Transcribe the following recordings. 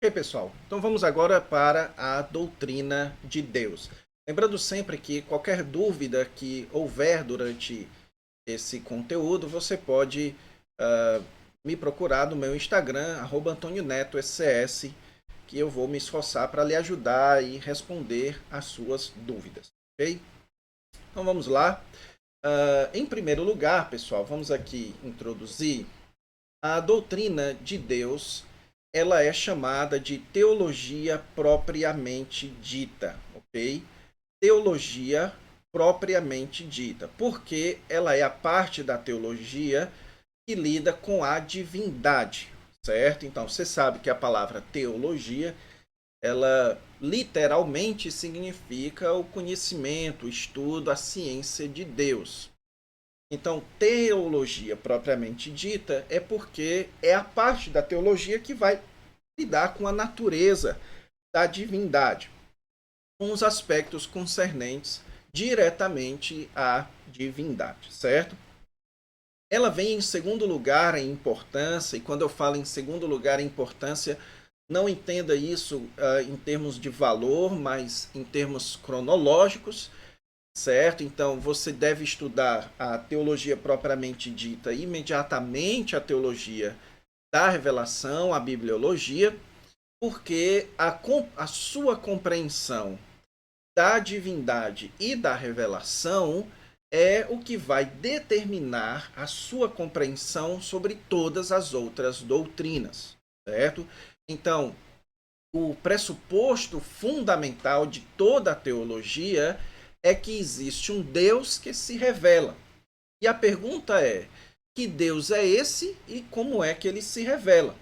Ok, pessoal? Então vamos agora para a doutrina de Deus. Lembrando sempre que qualquer dúvida que houver durante esse conteúdo, você pode me procurar no meu Instagram, @AntonioNetoSCS, que eu vou me esforçar para lhe ajudar e responder as suas dúvidas, ok? Então vamos lá. Em primeiro lugar, pessoal, vamos aqui introduzir a doutrina de Deus. Ela é chamada de teologia propriamente dita, ok? Teologia propriamente dita, porque ela é a parte da teologia que lida com a divindade, certo? Então, você sabe que a palavra teologia, ela literalmente significa o conhecimento, o estudo, a ciência de Deus. Então, teologia propriamente dita é porque é a parte da teologia que vai lidar com a natureza da divindade, com os aspectos concernentes diretamente à divindade, certo? Ela vem em segundo lugar em importância, e quando eu falo em segundo lugar em importância, não entenda isso em termos de valor, mas em termos cronológicos, certo? Então você deve estudar a teologia propriamente dita imediatamente a teologia da revelação, a bibliologia, porque a sua compreensão da divindade e da revelação é o que vai determinar a sua compreensão sobre todas as outras doutrinas, certo? Então, o pressuposto fundamental de toda a teologia é que existe um Deus que se revela. E a pergunta é: que Deus é esse e como é que ele se revela?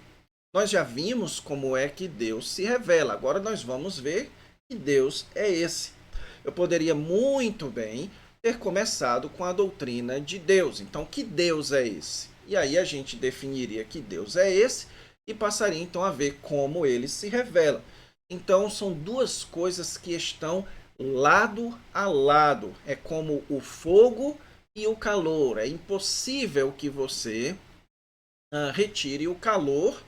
Nós já vimos como é que Deus se revela. Agora nós vamos ver que Deus é esse. Eu poderia muito bem ter começado com a doutrina de Deus. Então, que Deus é esse? E aí a gente definiria que Deus é esse e passaria então a ver como ele se revela. Então, são duas coisas que estão lado a lado. É como o fogo e o calor. É impossível que você retire o calor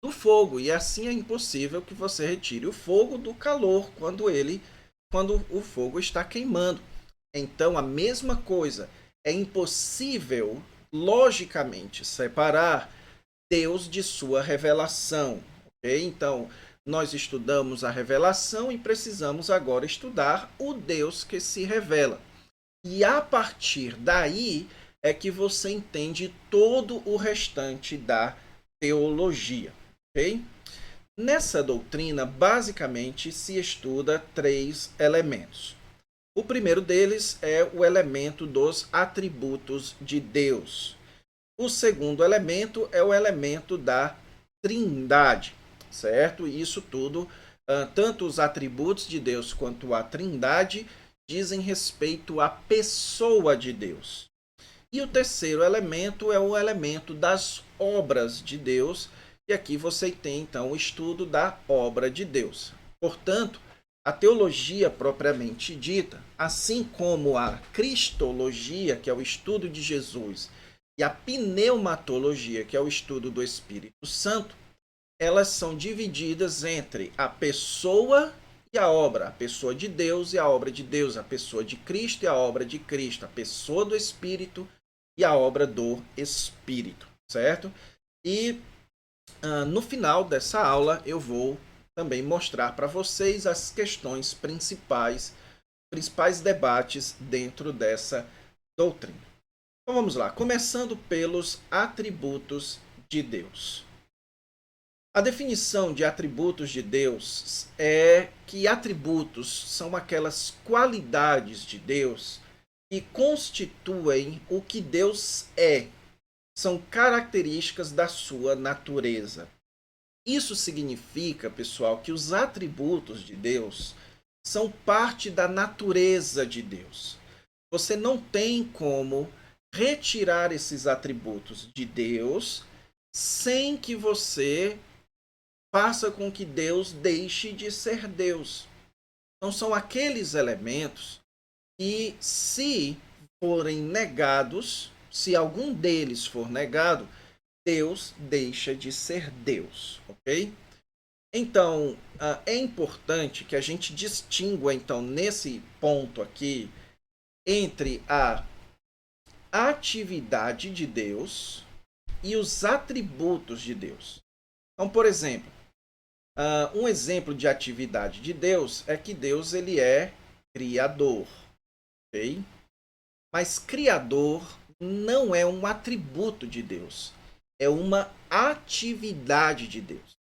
do fogo, e assim é impossível que você retire o fogo do calor quando o fogo está queimando. Então, a mesma coisa, é impossível logicamente separar Deus de sua revelação, ok? Então, nós estudamos a revelação e precisamos agora estudar o Deus que se revela. E a partir daí é que você entende todo o restante da teologia, ok? Nessa doutrina, basicamente, se estuda três elementos. O primeiro deles é o elemento dos atributos de Deus. O segundo elemento é o elemento da trindade, certo? E isso tudo, tanto os atributos de Deus quanto a trindade, dizem respeito à pessoa de Deus. E o terceiro elemento é o elemento das obras de Deus, e aqui você tem então o estudo da obra de Deus. Portanto, a teologia propriamente dita, assim como a cristologia, que é o estudo de Jesus, e a pneumatologia, que é o estudo do Espírito Santo, elas são divididas entre a pessoa e a obra, a pessoa de Deus e a obra de Deus, a pessoa de Cristo e a obra de Cristo, a pessoa do Espírito e a obra do Espírito, certo? E no final dessa aula eu vou também mostrar para vocês as questões principais debates dentro dessa doutrina. Então vamos lá, começando pelos atributos de Deus. A definição de atributos de Deus é que atributos são aquelas qualidades de Deus que constituem o que Deus é. São características da sua natureza. Isso significa, pessoal, que os atributos de Deus são parte da natureza de Deus. Você não tem como retirar esses atributos de Deus sem que você faça com que Deus deixe de ser Deus. Então, são aqueles elementos que, se forem negados, se algum deles for negado, Deus deixa de ser Deus, ok? Então, é importante que a gente distingua, então, nesse ponto aqui, entre a atividade de Deus e os atributos de Deus. Então, por exemplo, um exemplo de atividade de Deus é que Deus ele é criador, ok? Mas criador não é um atributo de Deus, é uma atividade de Deus.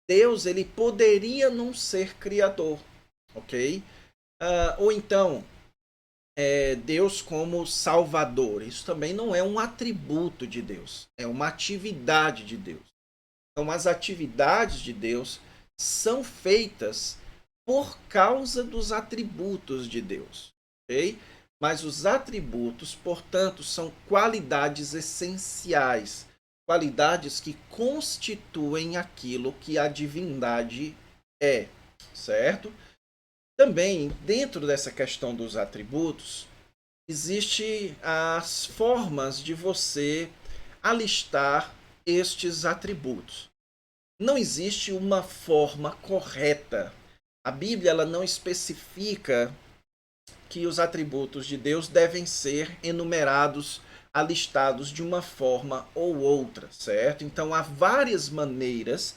Deus ele poderia não ser criador, ok? Ou então, Deus como salvador. Isso também não é um atributo de Deus, é uma atividade de Deus. Então, as atividades de Deus são feitas por causa dos atributos de Deus, ok? Mas os atributos, portanto, são qualidades essenciais, qualidades que constituem aquilo que a divindade é, certo? Também, dentro dessa questão dos atributos, existe as formas de você alistar estes atributos. Não existe uma forma correta. A Bíblia ela não especifica que os atributos de Deus devem ser enumerados, alistados de uma forma ou outra, certo? Então há várias maneiras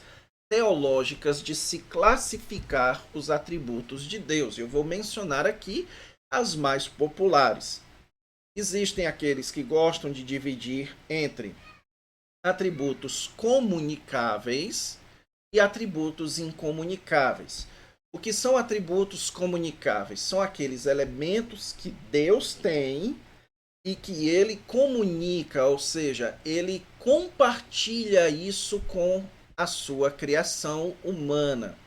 teológicas de se classificar os atributos de Deus. Eu vou mencionar aqui as mais populares. Existem aqueles que gostam de dividir entre atributos comunicáveis e atributos incomunicáveis. O que são atributos comunicáveis? São aqueles elementos que Deus tem e que ele comunica, ou seja, ele compartilha isso com a sua criação humana.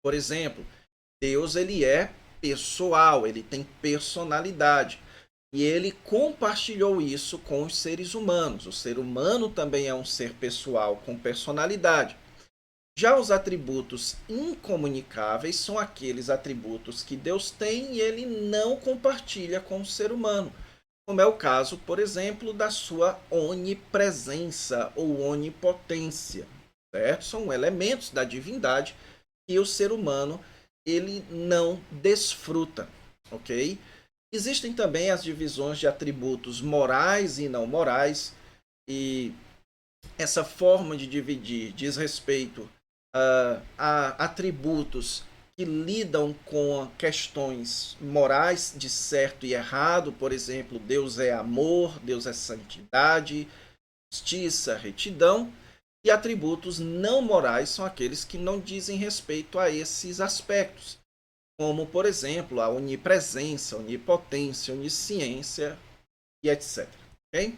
Por exemplo, Deus ele é pessoal, ele tem personalidade. E ele compartilhou isso com os seres humanos. O ser humano também é um ser pessoal com personalidade. Já os atributos incomunicáveis são aqueles atributos que Deus tem e ele não compartilha com o ser humano. Como é o caso, por exemplo, da sua onipresença ou onipotência. Certo? São elementos da divindade que o ser humano ele não desfruta, ok? Existem também as divisões de atributos morais e não morais, e essa forma de dividir diz respeito a atributos que lidam com questões morais de certo e errado, por exemplo, Deus é amor, Deus é santidade, justiça, retidão, e atributos não morais são aqueles que não dizem respeito a esses aspectos, como, por exemplo, a onipresença, onipotência, onisciência e etc. Okay?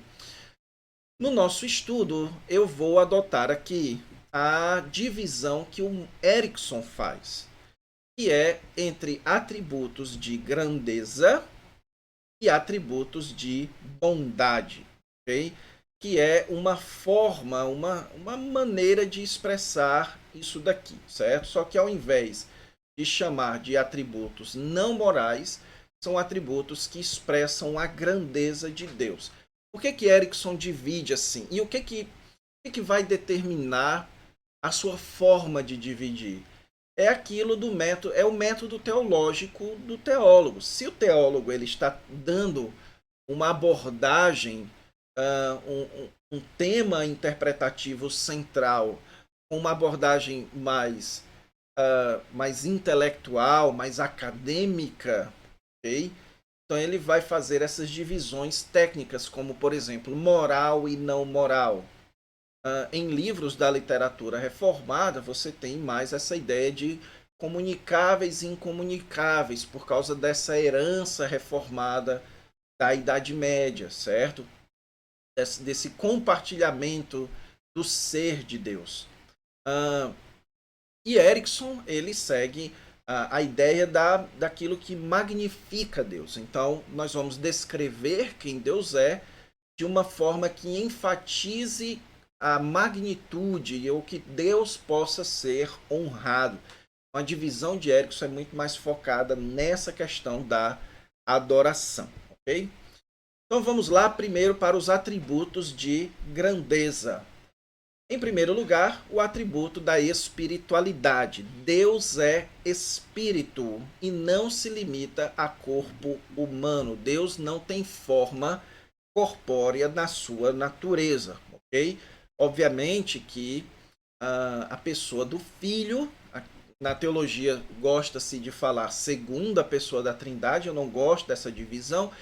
No nosso estudo, eu vou adotar aqui a divisão que o Erickson faz, que é entre atributos de grandeza e atributos de bondade, ok? Que é uma forma, uma maneira de expressar isso daqui, certo? Só que ao invés de chamar de atributos não morais, são atributos que expressam a grandeza de Deus. Por que Erickson divide assim? E o que vai determinar a sua forma de dividir? É aquilo do método, é o método teológico do teólogo. Se o teólogo ele está dando uma abordagem, um tema interpretativo central, uma abordagem mais intelectual, mais acadêmica, ok? Então ele vai fazer essas divisões técnicas, como por exemplo, moral e não moral. Em livros da literatura reformada, você tem mais essa ideia de comunicáveis e incomunicáveis, por causa dessa herança reformada da Idade Média, certo? Desse compartilhamento do ser de Deus. E Erickson, ele segue a ideia daquilo que magnifica Deus. Então, nós vamos descrever quem Deus é de uma forma que enfatize a magnitude ou que Deus possa ser honrado. A divisão de Erickson é muito mais focada nessa questão da adoração, ok? Então vamos lá primeiro para os atributos de grandeza. Em primeiro lugar, o atributo da espiritualidade. Deus é espírito e não se limita a corpo humano. Deus não tem forma corpórea na sua natureza, ok? Obviamente que a pessoa do Filho, na teologia gosta-se de falar segunda pessoa da Trindade, eu não gosto dessa divisão,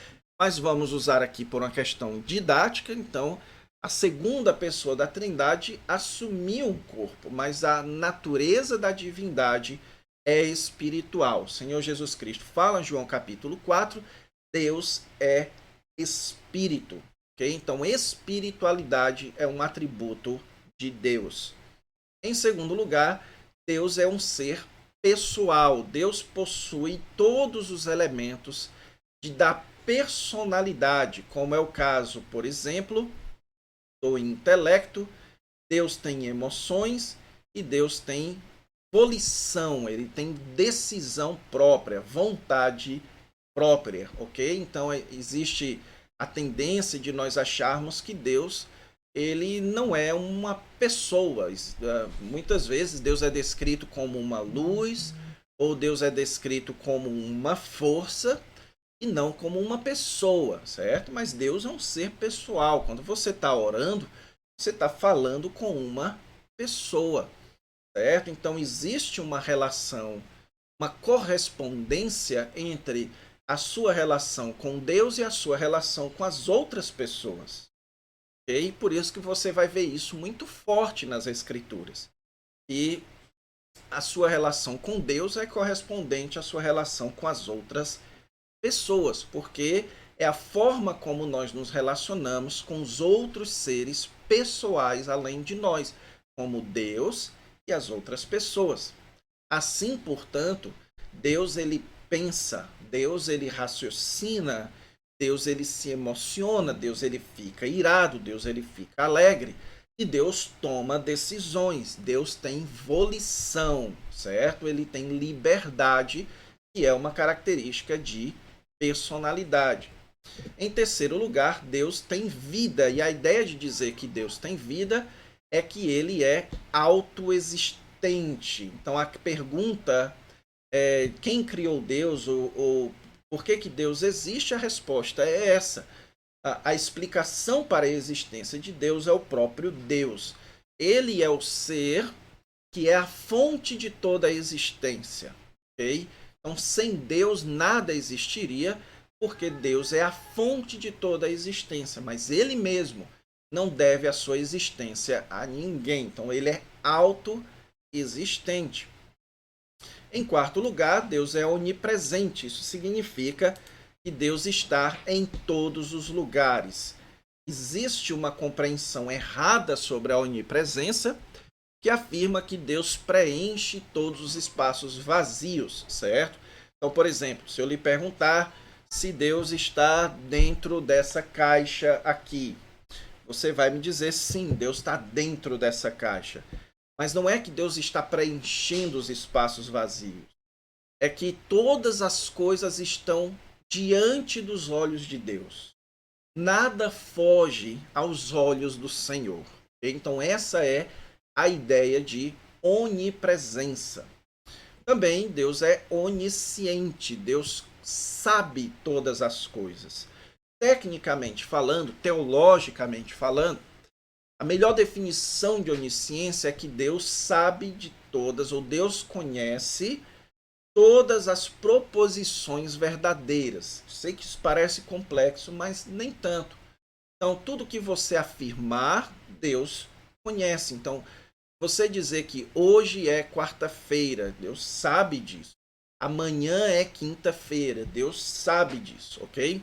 mas vamos usar aqui por uma questão didática. Então, a segunda pessoa da Trindade assumiu um corpo, mas a natureza da divindade é espiritual. O Senhor Jesus Cristo fala em João capítulo 4, Deus é espírito. Okay? Então, espiritualidade é um atributo de Deus. Em segundo lugar, Deus é um ser pessoal. Deus possui todos os elementos da personalidade, como é o caso, por exemplo, do intelecto. Deus tem emoções e Deus tem volição, ele tem decisão própria, vontade própria, ok? Então existe a tendência de nós acharmos que Deus ele não é uma pessoa. Muitas vezes Deus é descrito como uma luz, ou Deus é descrito como uma força, e não como uma pessoa, certo? Mas Deus é um ser pessoal. Quando você está orando, você está falando com uma pessoa, certo? Então existe uma relação, uma correspondência entre a sua relação com Deus e a sua relação com as outras pessoas. E por isso que você vai ver isso muito forte nas Escrituras. E a sua relação com Deus é correspondente à sua relação com as outras pessoas, porque é a forma como nós nos relacionamos com os outros seres pessoais além de nós, como Deus e as outras pessoas. Assim, portanto, Deus ele pensa, Deus ele raciocina, Deus ele se emociona, Deus ele fica irado, Deus ele fica alegre e Deus toma decisões. Deus tem volição, certo? Ele tem liberdade, que é uma característica de personalidade. Em terceiro lugar, Deus tem vida, e a ideia de dizer que Deus tem vida é que ele é autoexistente. Então a pergunta é quem criou Deus ou por que Deus existe? A resposta é essa. A explicação para a existência de Deus é o próprio Deus. Ele é o ser que é a fonte de toda a existência. Okay? Então, sem Deus, nada existiria, porque Deus é a fonte de toda a existência. Mas ele mesmo não deve a sua existência a ninguém. Então, ele é autoexistente. Em quarto lugar, Deus é onipresente. Isso significa que Deus está em todos os lugares. Existe uma compreensão errada sobre a onipresença que afirma que Deus preenche todos os espaços vazios, certo? Então, por exemplo, se eu lhe perguntar se Deus está dentro dessa caixa aqui, você vai me dizer sim, Deus está dentro dessa caixa. Mas não é que Deus está preenchendo os espaços vazios. É que todas as coisas estão diante dos olhos de Deus. Nada foge aos olhos do Senhor. Então essa é a ideia de onipresença. Também Deus é onisciente. Deus sabe todas as coisas. Tecnicamente falando, teologicamente falando, a melhor definição de onisciência é que Deus sabe de todas, ou Deus conhece todas as proposições verdadeiras. Sei que isso parece complexo, mas nem tanto. Então, tudo que você afirmar, Deus conhece. Então, você dizer que hoje é quarta-feira, Deus sabe disso. Amanhã é quinta-feira, Deus sabe disso, ok?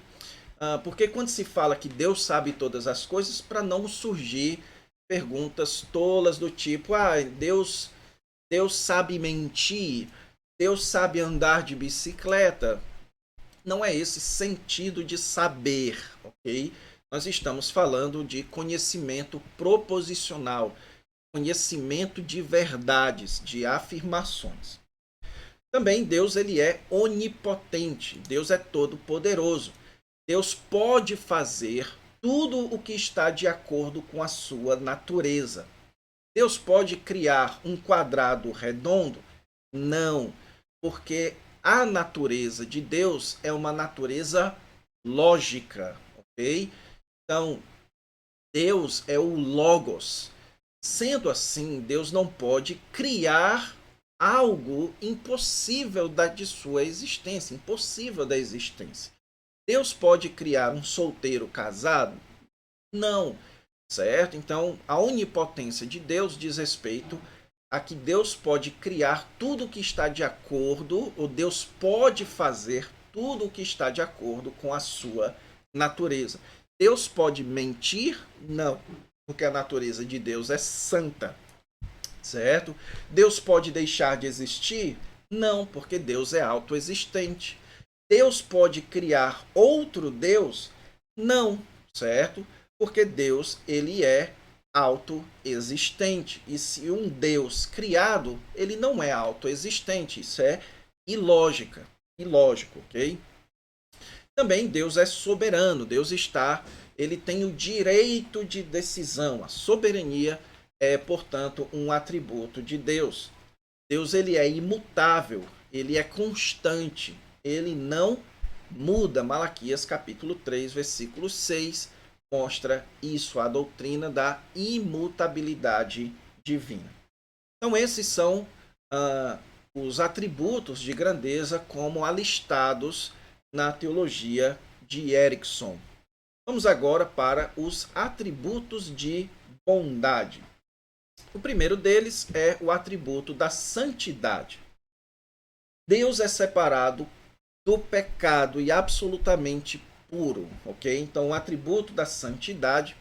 Porque quando se fala que Deus sabe todas as coisas, para não surgir perguntas tolas do tipo, Deus sabe mentir, Deus sabe andar de bicicleta. Não é esse sentido de saber, ok? Nós estamos falando de conhecimento proposicional, conhecimento de verdades, de afirmações. Também Deus ele é onipotente, Deus é todo poderoso. Deus pode fazer tudo o que está de acordo com a sua natureza. Deus pode criar um quadrado redondo? Não, porque a natureza de Deus é uma natureza lógica, ok? Então, Deus é o Logos. Sendo assim, Deus não pode criar algo impossível de sua existência, impossível da existência. Deus pode criar um solteiro casado? Não, certo? Então, a onipotência de Deus diz respeito a que Deus pode criar tudo o que está de acordo, ou Deus pode fazer tudo o que está de acordo com a sua natureza. Deus pode mentir? Não, porque a natureza de Deus é santa, certo? Deus pode deixar de existir? Não, porque Deus é autoexistente. Deus pode criar outro Deus? Não, certo? Porque Deus, ele é autoexistente. E se um Deus criado, ele não é autoexistente. Isso é ilógico, ok? Também Deus é soberano. Deus ele tem o direito de decisão. A soberania é, portanto, um atributo de Deus. Deus, ele é imutável, ele é constante, ele não muda. Malaquias capítulo 3, versículo 6 mostra isso, a doutrina da imutabilidade divina. Então, esses são os atributos de grandeza como alistados na teologia de Erickson. Vamos agora para os atributos de bondade. O primeiro deles é o atributo da santidade. Deus é separado do pecado e absolutamente puro, ok? Então, o atributo da santidade,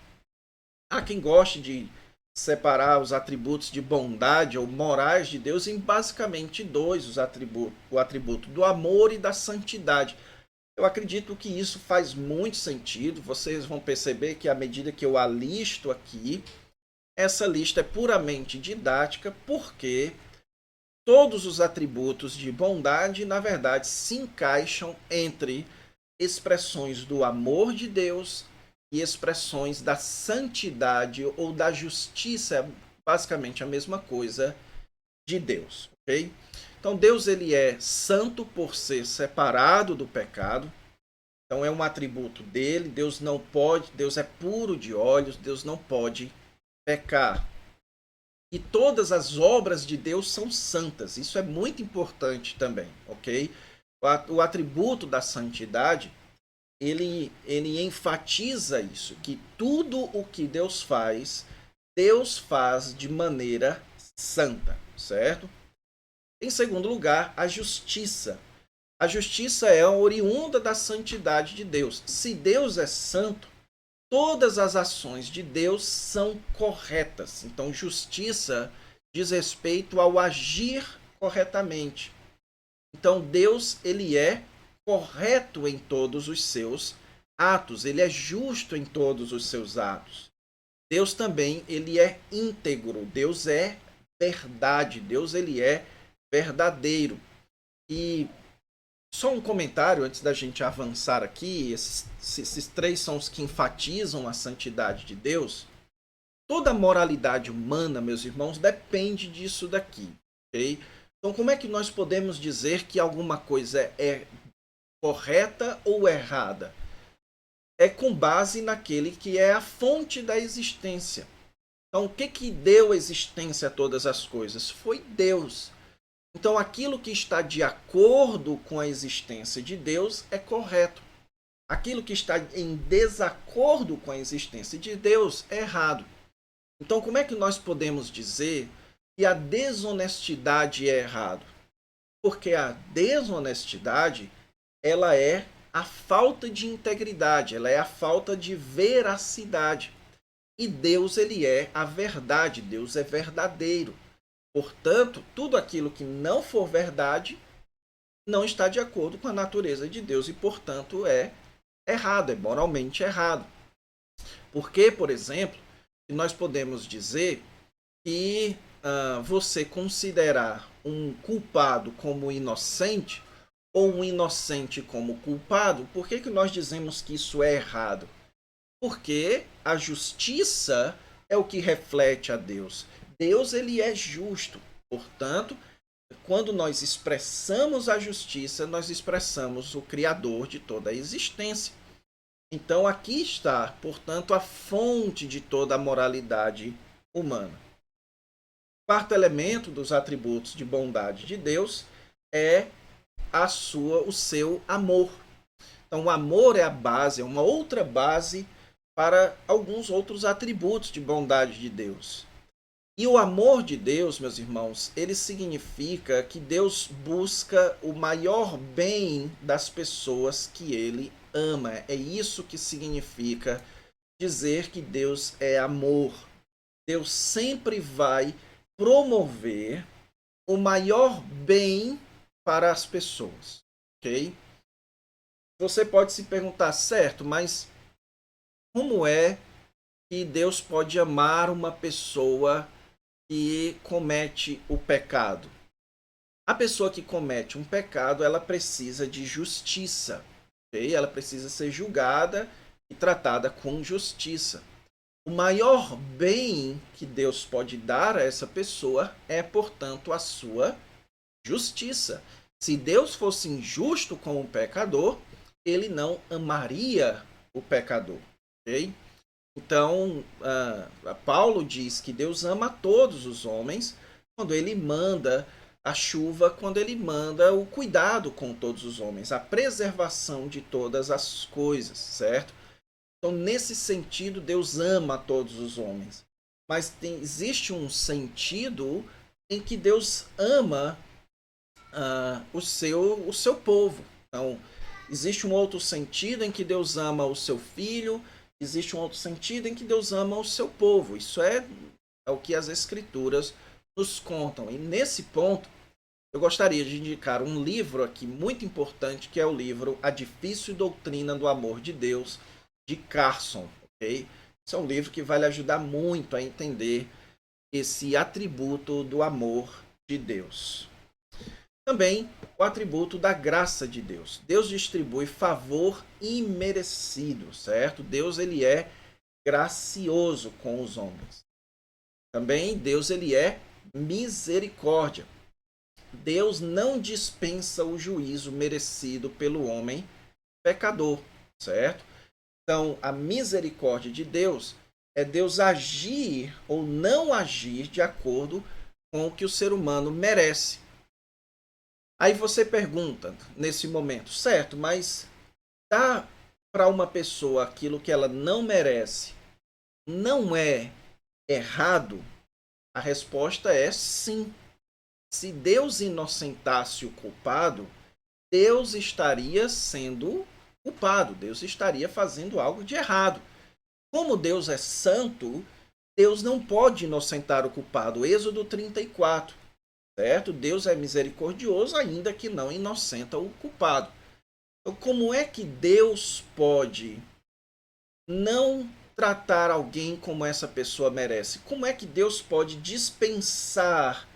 há quem goste de separar os atributos de bondade ou morais de Deus em basicamente dois, o atributo do amor e da santidade. Eu acredito que isso faz muito sentido. Vocês vão perceber que à medida que eu alisto aqui, essa lista é puramente didática, porque todos os atributos de bondade, na verdade, se encaixam entre expressões do amor de Deus e expressões da santidade ou da justiça, é basicamente a mesma coisa, de Deus, ok? Então Deus, ele é santo por ser separado do pecado. Então é um atributo dele. Deus não pode, Deus é puro de olhos, Deus não pode pecar. E todas as obras de Deus são santas. Isso é muito importante também, ok? O atributo da santidade, ele enfatiza isso, que tudo o que Deus faz de maneira santa, certo? Em segundo lugar, a justiça. A justiça é oriunda da santidade de Deus. Se Deus é santo, todas as ações de Deus são corretas. Então, justiça diz respeito ao agir corretamente. Então, Deus, ele é correto em todos os seus atos. Ele é justo em todos os seus atos. Deus também, ele é íntegro. Deus é verdade. Deus, ele é verdadeiro. E só um comentário antes da gente avançar aqui. Esses três são os que enfatizam a santidade de Deus. Toda a moralidade humana, meus irmãos, depende disso daqui, ok? Então, como é que nós podemos dizer que alguma coisa é correta ou errada? É com base naquele que é a fonte da existência. Então, o que deu existência a todas as coisas? Foi Deus. Então, aquilo que está de acordo com a existência de Deus é correto. Aquilo que está em desacordo com a existência de Deus é errado. Então, como é que nós podemos dizer que a desonestidade é errado? Porque a desonestidade, ela é a falta de integridade, ela é a falta de veracidade. E Deus, ele é a verdade, Deus é verdadeiro. Portanto, tudo aquilo que não for verdade não está de acordo com a natureza de Deus e, portanto, é errado, é moralmente errado. Porque, por exemplo, nós podemos dizer que você considerar um culpado como inocente ou um inocente como culpado, por que nós dizemos que isso é errado? Porque a justiça é o que reflete a Deus. Deus ele é justo. Portanto, quando nós expressamos a justiça, nós expressamos o Criador de toda a existência. Então aqui está, portanto, a fonte de toda a moralidade humana. Quarto elemento dos atributos de bondade de Deus é o seu amor. Então, o amor é a base, é uma outra base para alguns outros atributos de bondade de Deus. E o amor de Deus, meus irmãos, ele significa que Deus busca o maior bem das pessoas que ele ama. É isso que significa dizer que Deus é amor. Deus sempre vai promover o maior bem para as pessoas, ok? Você pode se perguntar, certo, mas como é que Deus pode amar uma pessoa que comete o pecado? A pessoa que comete um pecado, ela precisa de justiça, ok? Ela precisa ser julgada e tratada com justiça. O maior bem que Deus pode dar a essa pessoa é, portanto, a sua justiça. Se Deus fosse injusto com o pecador, ele não amaria o pecador. Okay? Então, Paulo diz que Deus ama todos os homens quando ele manda a chuva, quando ele manda o cuidado com todos os homens, a preservação de todas as coisas, certo? Então, nesse sentido, Deus ama todos os homens. Mas existe um sentido em que Deus ama o seu povo. Então, existe um outro sentido em que Deus ama o seu filho, existe um outro sentido em que Deus ama o seu povo. Isso é o que as Escrituras nos contam. E nesse ponto, eu gostaria de indicar um livro aqui muito importante, que é o livro A Difícil Doutrina do Amor de Deus, de Carson, ok? Esse é um livro que vai lhe ajudar muito a entender esse atributo do amor de Deus. Também o atributo da graça de Deus. Deus distribui favor imerecido, certo? Deus ele é gracioso com os homens. Também Deus ele é misericórdia. Deus não dispensa o juízo merecido pelo homem pecador, certo? Então, a misericórdia de Deus é Deus agir ou não agir de acordo com o que o ser humano merece. Aí você pergunta, nesse momento, certo, mas dá para uma pessoa aquilo que ela não merece, não é errado? A resposta é sim. Se Deus inocentasse o culpado, Deus estaria sendo culpado, Deus estaria fazendo algo de errado. Como Deus é santo, Deus não pode inocentar o culpado. Êxodo 34, certo? Deus é misericordioso, ainda que não inocenta o culpado. Então, como é que Deus pode não tratar alguém como essa pessoa merece? Como é que Deus pode dispensar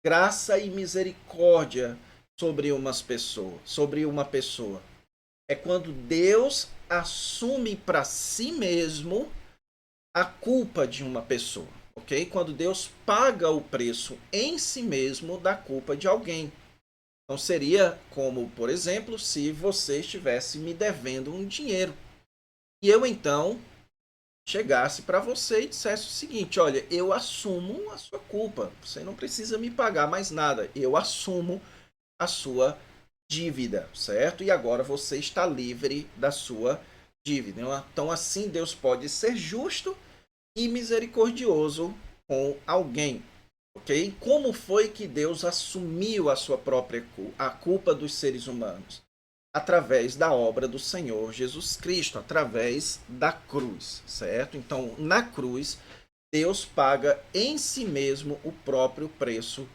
graça e misericórdia sobre uma pessoa? É quando Deus assume para si mesmo a culpa de uma pessoa, ok? Quando Deus paga o preço em si mesmo da culpa de alguém. Então seria como, por exemplo, se você estivesse me devendo um dinheiro e eu então chegasse para você e dissesse o seguinte: olha, eu assumo a sua culpa, você não precisa me pagar mais nada, eu assumo a sua dívida, certo? E agora você está livre da sua dívida. Então, assim, Deus pode ser justo e misericordioso com alguém, ok? Como foi que Deus assumiu a sua própria a culpa dos seres humanos? Através da obra do Senhor Jesus Cristo, através da cruz, certo? Então, na cruz, Deus paga em si mesmo o próprio preço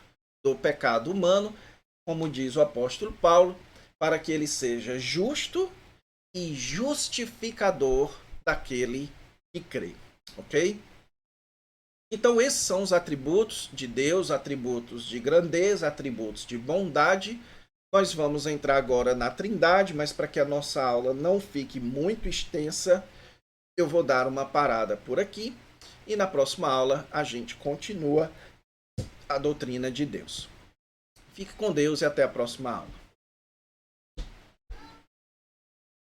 do pecado humano, como diz o apóstolo Paulo, para que ele seja justo e justificador daquele que crê. Ok? Então, esses são os atributos de Deus, atributos de grandeza, atributos de bondade. Nós vamos entrar agora na Trindade, mas para que a nossa aula não fique muito extensa, eu vou dar uma parada por aqui e na próxima aula a gente continua a doutrina de Deus. Fique com Deus e até a próxima aula.